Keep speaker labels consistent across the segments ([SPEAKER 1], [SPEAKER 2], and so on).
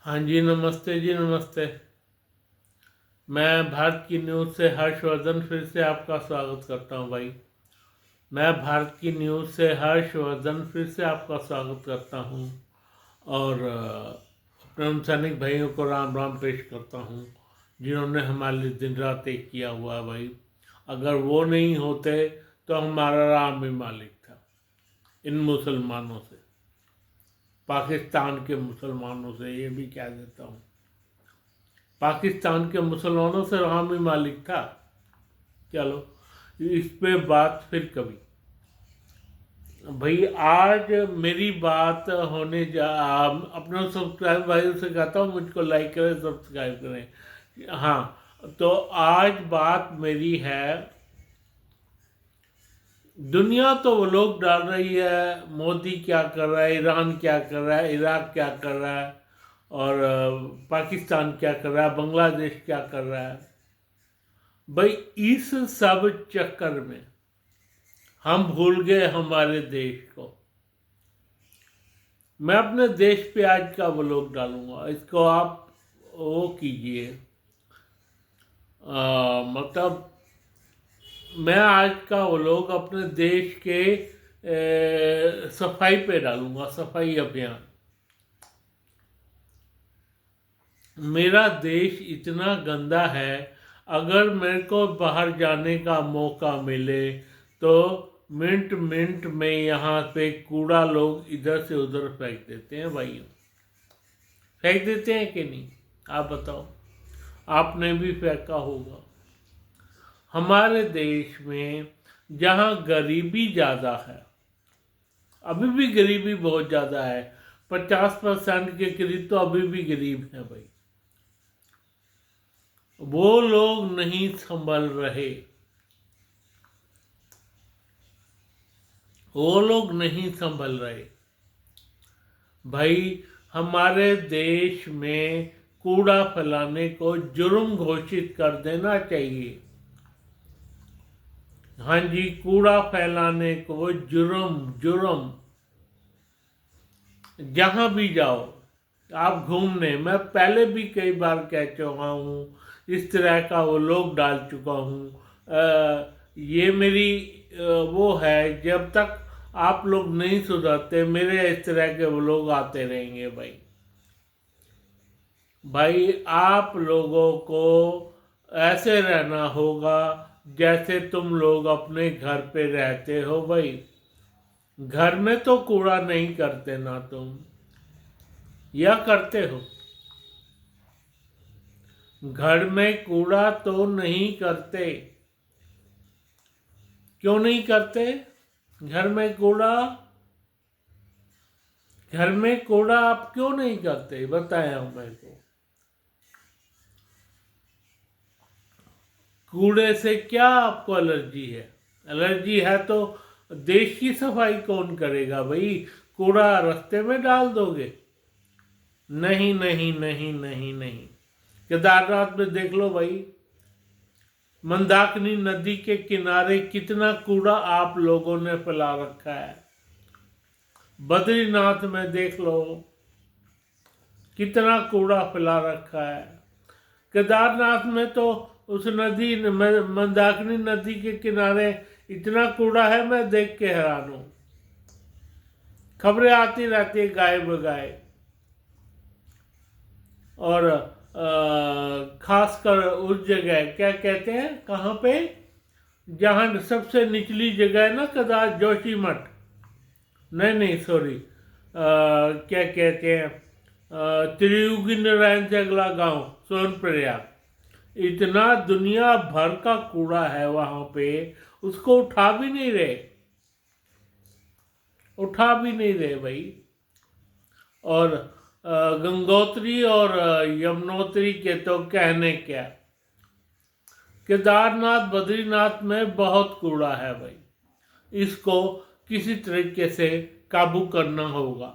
[SPEAKER 1] हाँ जी, नमस्ते जी, नमस्ते। मैं भारत की न्यूज़ से हर्षवर्धन फिर से आपका स्वागत करता हूँ भाई। मैं भारत की न्यूज़ से हर्षवर्धन फिर से आपका स्वागत करता हूँ और अपने उन सैनिक भाइयों को राम राम पेश करता हूँ जिन्होंने हमारे लिए दिन रात एक किया हुआ है भाई। अगर वो नहीं होते तो हमारा राम भी मालिक था इन मुसलमानों से, पाकिस्तान के मुसलमानों से। ये भी कह देता हूँ, पाकिस्तान के मुसलमानों से राम ही मालिक था। चलो इस पे बात फिर कभी। भाई आज मेरी बात होने जा, अपने सब्सक्राइब भाइयों से कहता हूँ मुझको लाइक करें, सब्सक्राइब करें। हाँ, तो आज बात मेरी है, दुनिया तो वो लोग डाल रही है, मोदी क्या कर रहा है, ईरान क्या कर रहा है, इराक क्या कर रहा है, और पाकिस्तान क्या कर रहा है, बांग्लादेश क्या कर रहा है। भाई इस सब चक्कर में हम भूल गए हमारे देश को। मैं अपने देश पे आज का व्लॉग डालूंगा, इसको आप वो कीजिए। मतलब मैं आज का व्लॉग अपने देश के सफाई पे डालूंगा, सफाई अभियान। मेरा देश इतना गंदा है, अगर मेरे को बाहर जाने का मौका मिले तो मिनट मिनट में यहाँ पे कूड़ा लोग इधर से उधर फेंक देते हैं भाइयों। फेंक देते हैं कि नहीं, आप बताओ। आपने भी फेंका होगा। हमारे देश में जहाँ गरीबी ज़्यादा है, अभी भी गरीबी बहुत ज़्यादा है, 50% के करीब तो अभी भी गरीब हैं भाई। वो लोग नहीं संभल रहे, वो लोग नहीं संभल रहे भाई। हमारे देश में कूड़ा फैलाने को जुर्म घोषित कर देना चाहिए। हाँ जी, कूड़ा फैलाने को जुर्म, जुर्म। जहाँ भी जाओ आप घूमने, मैं पहले भी कई बार कह चुका हूँ, इस तरह का वो लोग डाल चुका हूँ। ये मेरी वो है, जब तक आप लोग नहीं सुधरते मेरे इस तरह के वो लोग आते रहेंगे भाई। भाई आप लोगों को ऐसे रहना होगा जैसे तुम लोग अपने घर पे रहते हो भाई। घर में तो कूड़ा नहीं करते ना तुम, या करते हो? घर में कूड़ा तो नहीं करते। क्यों नहीं करते घर में कूड़ा? घर में कूड़ा आप क्यों नहीं करते, बताया हूं मेरे को। कूड़े से क्या आपको एलर्जी है? एलर्जी है तो देश की सफाई कौन करेगा भाई? कूड़ा रास्ते में डाल दोगे? नहीं नहीं नहीं नहीं नहीं। केदारनाथ में देख लो भाई, मंदाकिनी नदी के किनारे कितना कूड़ा आप लोगों ने फैला रखा है। बद्रीनाथ में देख लो कितना कूड़ा फैला रखा है। केदारनाथ में तो उस नदी, मंदाकिनी नदी के किनारे इतना कूड़ा है, मैं देख के हैरान हूं। खबरें आती रहती है गाय बगाए। और खासकर उस जगह क्या कहते हैं, कहाँ पे, जहाँ सबसे निचली जगह है ना, केदार जोशी मठ, नहीं नहीं सॉरी, क्या कहते हैं, त्रियुगी नारायण से अगला गांव सोनप्रयाग। इतना दुनिया भर का कूड़ा है वहां पे, उसको उठा भी नहीं रहे, उठा भी नहीं रहे भाई। और गंगोत्री और यमुनोत्री के तो कहने क्या। केदारनाथ बद्रीनाथ में बहुत कूड़ा है भाई, इसको किसी तरीके से काबू करना होगा।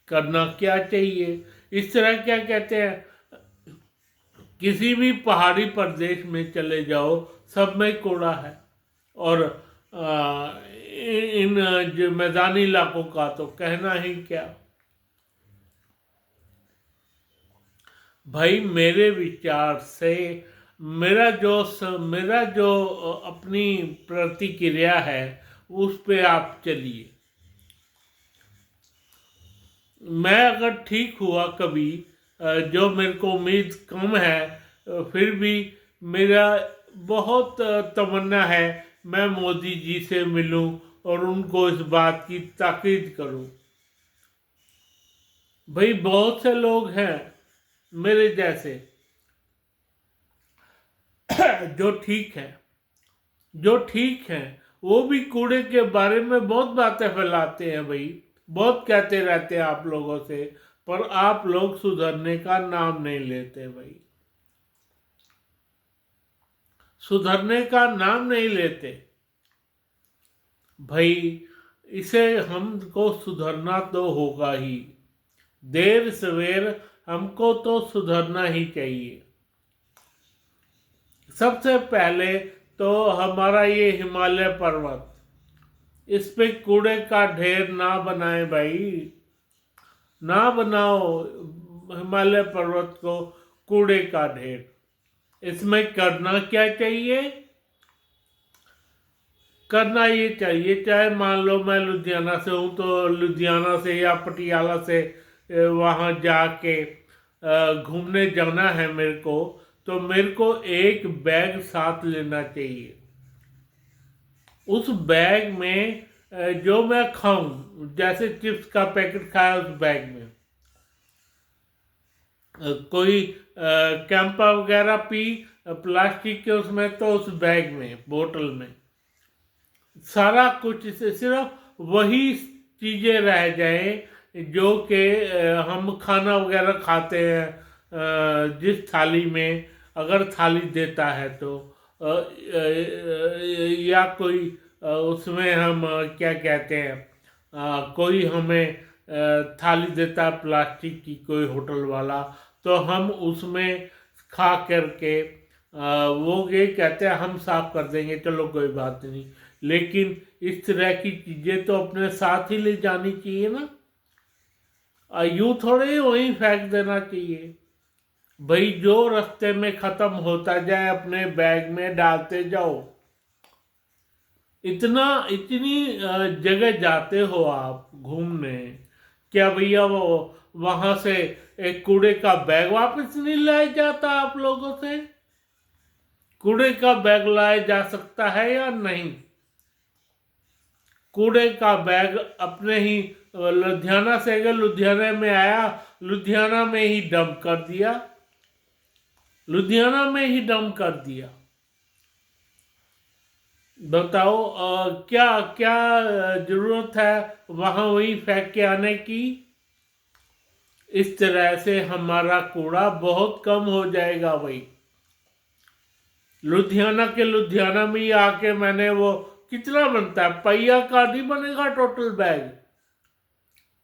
[SPEAKER 1] करना क्या चाहिए, इस तरह क्या कहते हैं, किसी भी पहाड़ी प्रदेश में चले जाओ सब में कूड़ा है। और इन जो मैदानी इलाकों का तो कहना ही क्या। भाई मेरे विचार से मेरा जो अपनी प्रतिक्रिया है उस पे आप चलिए। मैं अगर ठीक हुआ कभी, जो मेरे को उम्मीद कम है, फिर भी मेरा बहुत तमन्ना है मैं मोदी जी से मिलूं और उनको इस बात की ताकीद करूं। भाई बहुत से लोग हैं मेरे जैसे जो ठीक है, जो ठीक है, वो भी कूड़े के बारे में बहुत बातें फैलाते हैं भाई, बहुत कहते रहते हैं आप लोगों से, पर आप लोग सुधरने का नाम नहीं लेते भाई, सुधरने का नाम नहीं लेते भाई। इसे हमको सुधरना तो होगा ही, देर सवेर हमको तो सुधरना ही चाहिए। सबसे पहले तो हमारा ये हिमालय पर्वत, इस पे कूड़े का ढेर ना बनाए भाई, ना बनाओ हिमालय पर्वत को कूड़े का ढेर। इसमें करना क्या चाहिए? करना ये चाहिए, चाहे मान लो मैं लुधियाना से हूँ तो लुधियाना से या पटियाला से वहाँ जाके घूमने जाना है मेरे को, तो मेरे को एक बैग साथ लेना चाहिए। उस बैग में जो मैं खाऊं, जैसे चिप्स का पैकेट खाया उस बैग में, कोई कैंपा वगैरह पी प्लास्टिक के उसमें, तो उस बैग में बोतल में सारा कुछ, से सिर्फ वही चीज़ें रह जाए जो कि हम खाना वगैरह खाते हैं, जिस थाली में, अगर थाली देता है तो या कोई उसमें हम क्या कहते हैं, कोई हमें थाली देता है प्लास्टिक की कोई होटल वाला, तो हम उसमें खा करके वो ये कहते हैं हम साफ कर देंगे, चलो कोई बात नहीं, लेकिन इस तरह की चीज़ें तो अपने साथ ही ले जानी चाहिए ना, यूं थोड़े ही वहीं फेंक देना चाहिए भाई। जो रास्ते में ख़त्म होता जाए अपने बैग में डालते जाओ। इतनी जगह जाते हो आप घूमने, क्या भैया वो वहां से एक कूड़े का बैग वापस नहीं लाया जाता आप लोगों से? कूड़े का बैग लाया जा सकता है या नहीं? कूड़े का बैग अपने ही लुधियाना से अगर लुधियाना में आया, लुधियाना में ही डंप कर दिया, लुधियाना में ही डंप कर दिया। बताओ क्या क्या जरूरत है वहां वही फेंक के आने की? इस तरह से हमारा कूड़ा बहुत कम हो जाएगा भाई। लुधियाना के लुधियाना में ही आके मैंने वो कितना बनता है, पहिया का नहीं बनेगा टोटल बैग,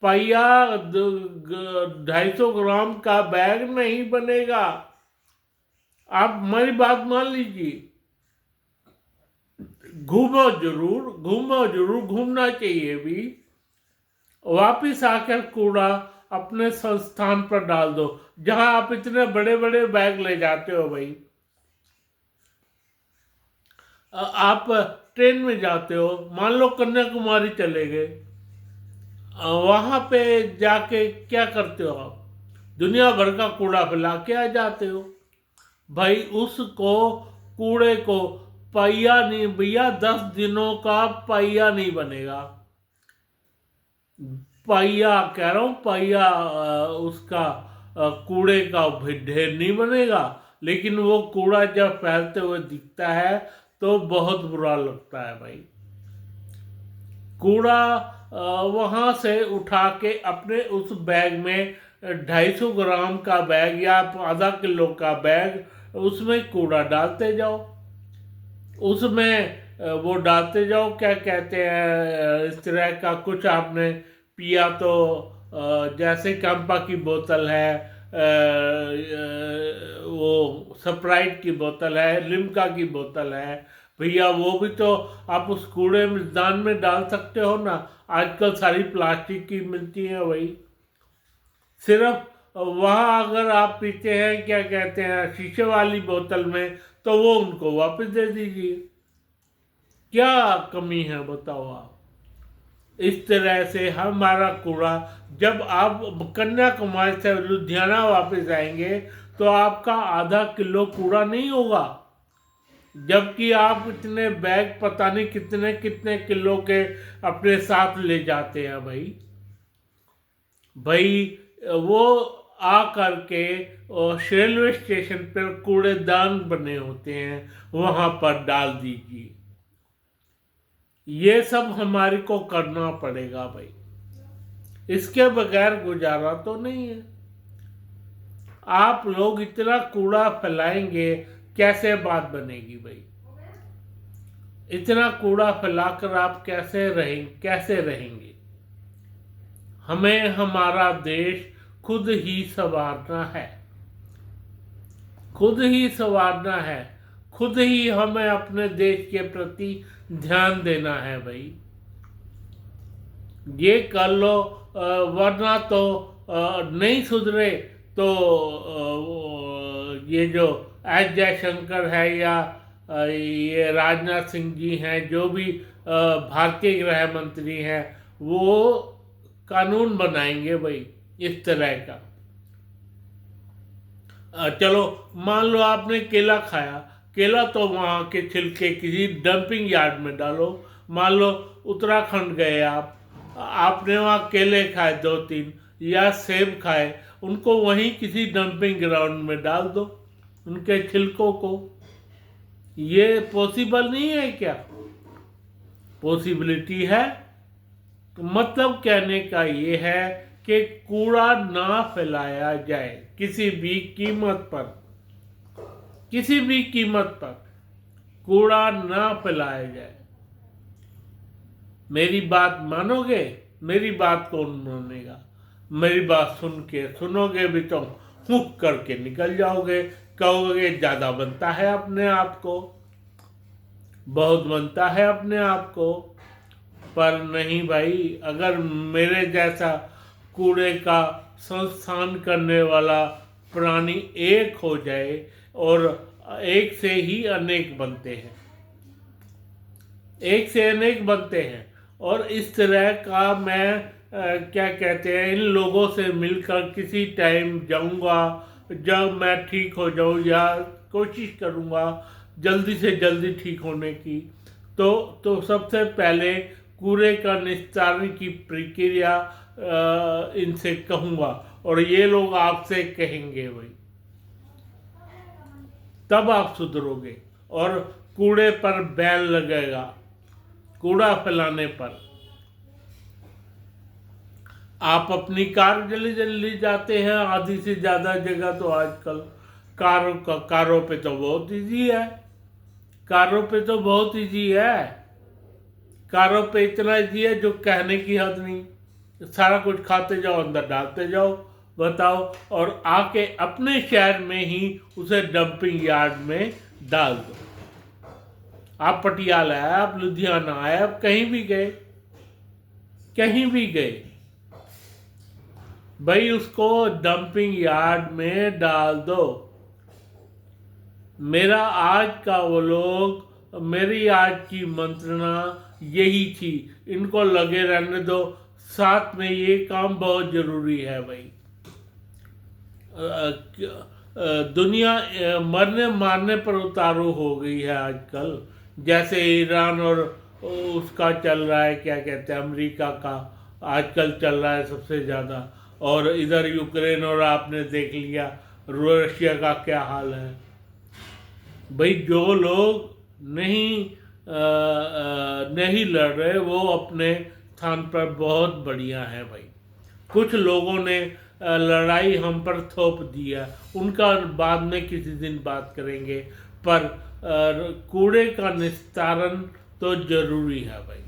[SPEAKER 1] पहिया 250 ग्राम का बैग नहीं बनेगा। आप हमारी बात मान लीजिए, घूमो जरूर, घूमो जरूर, घूमना चाहिए भी, वापिस आकर कूड़ा अपने संस्थान पर डाल दो जहां आप इतने बड़े बड़े बैग ले जाते हो भाई। आप ट्रेन में जाते हो, मान लो कन्याकुमारी चले गए, वहां पे जाके क्या करते हो आप? दुनिया भर का कूड़ा फैला के आ जाते हो भाई। उसको कूड़े को पहिया नहीं भैया, 10 दिनों का पहिया नहीं बनेगा। पहिया कह रहा हूं, पहिया उसका कूड़े का ढेर नहीं बनेगा, लेकिन वो कूड़ा जब फैलते हुए दिखता है तो बहुत बुरा लगता है भाई। कूड़ा वहां से उठा के अपने उस बैग में, 250 ग्राम का बैग या आधा किलो का बैग, उसमें कूड़ा डालते जाओ, उसमें वो डालते जाओ, क्या कहते हैं, इस तरह का कुछ आपने पिया तो जैसे कैंपा की बोतल है, वो स्प्राइट की बोतल है, लिम्का की बोतल है, भैया वो भी तो आप उस कूड़े दान में डाल सकते हो ना। आजकल सारी प्लास्टिक की मिलती है भाई। सिर्फ वहाँ अगर आप पीते हैं क्या कहते हैं शीशे वाली बोतल में, तो वो उनको वापस दे दीजिए। क्या कमी है बताओ आप। इस तरह से हमारा कूड़ा, जब आप कन्याकुमारी से लुधियाना वापस आएंगे तो आपका आधा किलो कूड़ा नहीं होगा, जबकि आप इतने बैग पता नहीं कितने कितने किलो के अपने साथ ले जाते हैं भाई। वो आ करके और रेलवे स्टेशन पर कूड़ेदान बने होते हैं, वहां पर डाल दीजिए। ये सब हमारे को करना पड़ेगा भाई, इसके बगैर गुजारा तो नहीं है। आप लोग इतना कूड़ा फैलाएंगे, कैसे बात बनेगी भाई। इतना कूड़ा फैलाकर आप कैसे रहेंगे। हमें हमारा देश खुद ही संवारना है, खुद ही संवारना है, खुद ही हमें अपने देश के प्रति ध्यान देना है भाई। ये कर लो, वरना तो नहीं सुधरे तो ये जो एस जयशंकर है या ये राजनाथ सिंह जी हैं, जो भी भारतीय गृह मंत्री हैं, वो कानून बनाएंगे भाई इस तरह का। चलो मान लो आपने केला खाया, केला तो वहाँ के छिलके किसी डंपिंग यार्ड में डालो। मान लो उत्तराखंड गए आपने वहाँ केले खाए 2-3 या सेब खाए, उनको वहीं किसी डंपिंग ग्राउंड में डाल दो, उनके छिलकों को। ये पॉसिबल नहीं है क्या? पॉसिबिलिटी है। तो मतलब कहने का ये है कि कूड़ा ना फैलाया जाए किसी भी कीमत पर, किसी भी कीमत पर कूड़ा ना फैलाया जाए। मेरी बात मानोगे? मेरी बात कौन मानेगा? मेरी बात सुनोगे भी तो हुक करके निकल जाओगे, कहोगे ज़्यादा बनता है अपने आप को, बहुत बनता है अपने आप को। पर नहीं भाई, अगर मेरे जैसा कूड़े का संस्थान करने वाला प्राणी एक हो जाए, और एक से ही अनेक बनते हैं, एक से अनेक बनते हैं। और इस तरह का मैं क्या कहते हैं, इन लोगों से मिलकर किसी टाइम जाऊंगा, जब मैं ठीक हो जाऊं, या कोशिश करूंगा जल्दी से जल्दी ठीक होने की। तो सबसे पहले कूड़े का निस्तारण की प्रक्रिया इनसे कहूँगा, और ये लोग आपसे कहेंगे भाई, तब आप सुधरोगे। और कूड़े पर बैन लगेगा, कूड़ा फैलाने पर। आप अपनी कार जल्दी जल्दी जाते हैं आधी से ज़्यादा जगह, तो आजकल कारों पे तो बहुत इजी है, कारों पे तो बहुत इजी है, कारों पे इतना इजी है जो कहने की हद नहीं। सारा कुछ खाते जाओ, अंदर डालते जाओ, बताओ, और आके अपने शहर में ही उसे डंपिंग यार्ड में डाल दो। आप पटियाला आए, आप लुधियाना आए, आप कहीं भी गए, कहीं भी गए भाई, उसको डंपिंग यार्ड में डाल दो। मेरा आज का वो लोग, मेरी आज की मंत्रणा यही थी, इनको लगे रहने दो, साथ में ये काम बहुत जरूरी है भाई। दुनिया मरने मारने पर उतारू हो गई है आजकल, जैसे ईरान और उसका चल रहा है, क्या कहते हैं, अमेरिका का आजकल चल रहा है सबसे ज़्यादा, और इधर यूक्रेन, और आपने देख लिया रशिया का क्या हाल है भाई। जो लोग नहीं लड़ रहे, वो अपने स्थान पर बहुत बढ़िया है भाई। कुछ लोगों ने लड़ाई हम पर थोप दिया, उनका बाद में किसी दिन बात करेंगे, पर कूड़े का निस्तारण तो जरूरी है भाई।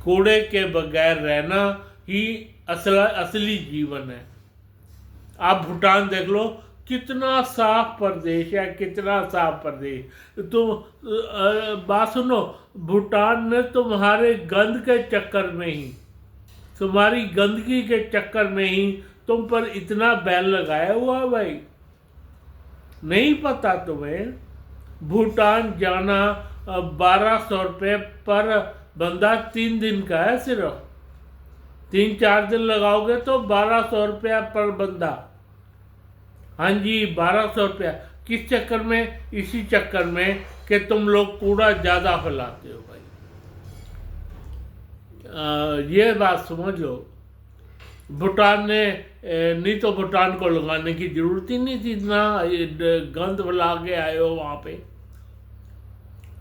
[SPEAKER 1] कूड़े के बगैर रहना ही असली जीवन है। आप भूटान देख लो, कितना साफ प्रदेश है, कितना साफ प्रदेश। तो बात सुनो, भूटान ने तुम्हारे गंद के चक्कर में ही, तुम्हारी गंदगी के चक्कर में ही तुम पर इतना बैन लगाया हुआ है भाई, नहीं पता तुम्हें? भूटान जाना 1200 रुपये पर बंदा 3 दिन का है सिर्फ। 3-4 दिन लगाओगे तो 1200 रुपया पर बंदा। हाँ जी, 1200 रुपया। किस चक्कर में? इसी चक्कर में कि तुम लोग कूड़ा ज़्यादा फैलाते हो भाई। ये बात समझ लो। भूटान ने नहीं तो भूटान को लगाने की जरूरत ही नहीं थी, इतना गंद फैला के आए हो वहाँ पे।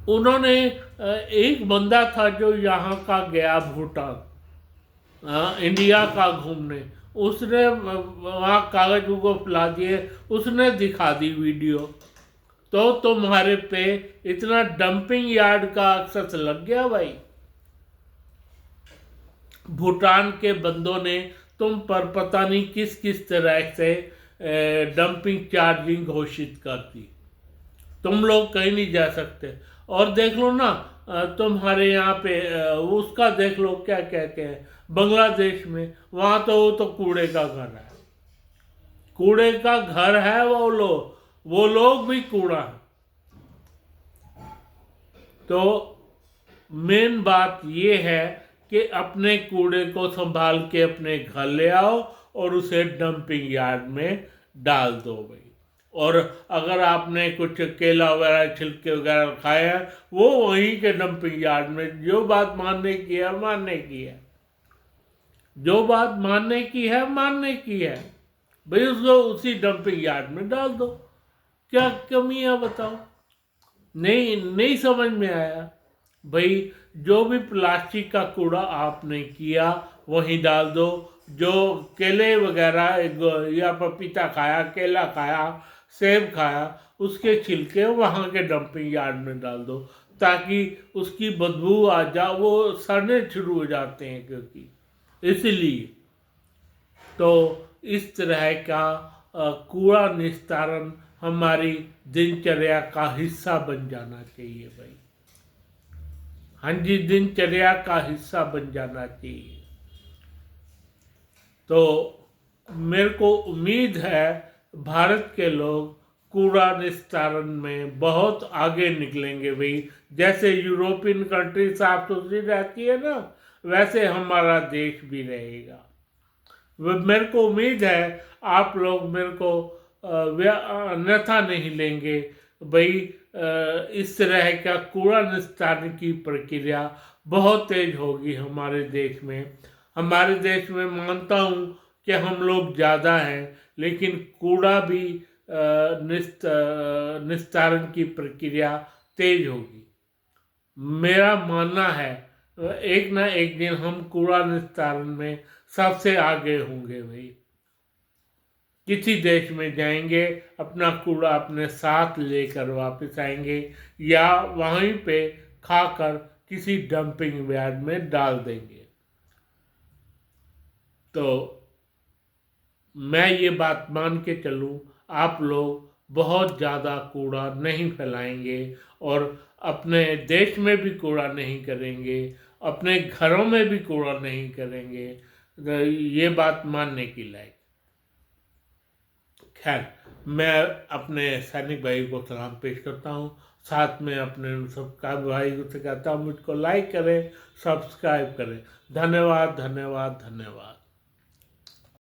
[SPEAKER 1] उन्होंने एक बंदा था जो यहाँ का गया भूटान, इंडिया का घूमने, उसने वहाँ कागज को फैला दिए, उसने दिखा दी वीडियो, तो तुम्हारे पे इतना डंपिंग यार्ड का एक्सेस लग गया भाई। भूटान के बंदों ने तुम पर पता नहीं किस किस तरह से डंपिंग चार्जिंग घोषित कर दी। तुम लोग कहीं नहीं जा सकते। और देख लो ना, तुम्हारे यहाँ पे उसका देख लो क्या कहते हैं, बांग्लादेश में, वहाँ तो वो तो कूड़े का घर है, कूड़े का घर है। वो लोग भी कूड़ा है। तो मेन बात ये है कि अपने कूड़े को संभाल के अपने घर ले आओ और उसे डंपिंग यार्ड में डाल दो भाई। और अगर आपने कुछ केला वगैरह छिलके वगैरह खाए हैं, वो वहीं के डंपिंग यार्ड में, जो बात मानने की है मानने की है, जो बात मानने की है मानने की है भाई, उसको उसी डंपिंग यार्ड में डाल दो। क्या कमी है बताओ? नहीं समझ में आया भाई। जो भी प्लास्टिक का कूड़ा आपने किया वहीं डाल दो। जो केले वगैरह या पपीता खाया, केला खाया, सेब खाया, उसके छिलके वहाँ के डंपिंग यार्ड में डाल दो, ताकि उसकी बदबू आ जा, वो सड़ने शुरू हो जाते हैं, क्योंकि इसलिए तो इस तरह का कूड़ा निस्तारण हमारी दिनचर्या का हिस्सा बन जाना चाहिए भाई। हाँ जी, दिनचर्या का हिस्सा बन जाना चाहिए। तो मेरे को उम्मीद है भारत के लोग कूड़ा निस्तारण में बहुत आगे निकलेंगे भाई। जैसे यूरोपियन कंट्री साफ सुथरी रहती है ना, वैसे हमारा देश भी रहेगा। मेरे को उम्मीद है आप लोग मेरे को अन्यथा नहीं लेंगे भाई। इस तरह का कूड़ा निस्तारण की प्रक्रिया बहुत तेज होगी हमारे देश में। हमारे देश में मानता हूँ कि हम लोग ज़्यादा हैं, लेकिन कूड़ा भी निस्तारण की प्रक्रिया तेज होगी। मेरा मानना है एक ना एक दिन हम कूड़ा निस्तारण में सबसे आगे होंगे भाई। किसी देश में जाएंगे, अपना कूड़ा अपने साथ लेकर वापस आएंगे, या वहीं पे खाकर किसी डंपिंग यार्ड में डाल देंगे। तो मैं ये बात मान के चलूँ, आप लोग बहुत ज़्यादा कूड़ा नहीं फैलाएंगे और अपने देश में भी कूड़ा नहीं करेंगे, अपने घरों में भी कूड़ा नहीं करेंगे। ये बात मानने की लायक। खैर, मैं अपने सैनिक भाई को सलाम पेश करता हूँ, साथ में अपने सब्सक्राइब भाई से कहता हूँ मुझको लाइक करें, सब्सक्राइब करें। धन्यवाद धन्यवाद धन्यवाद।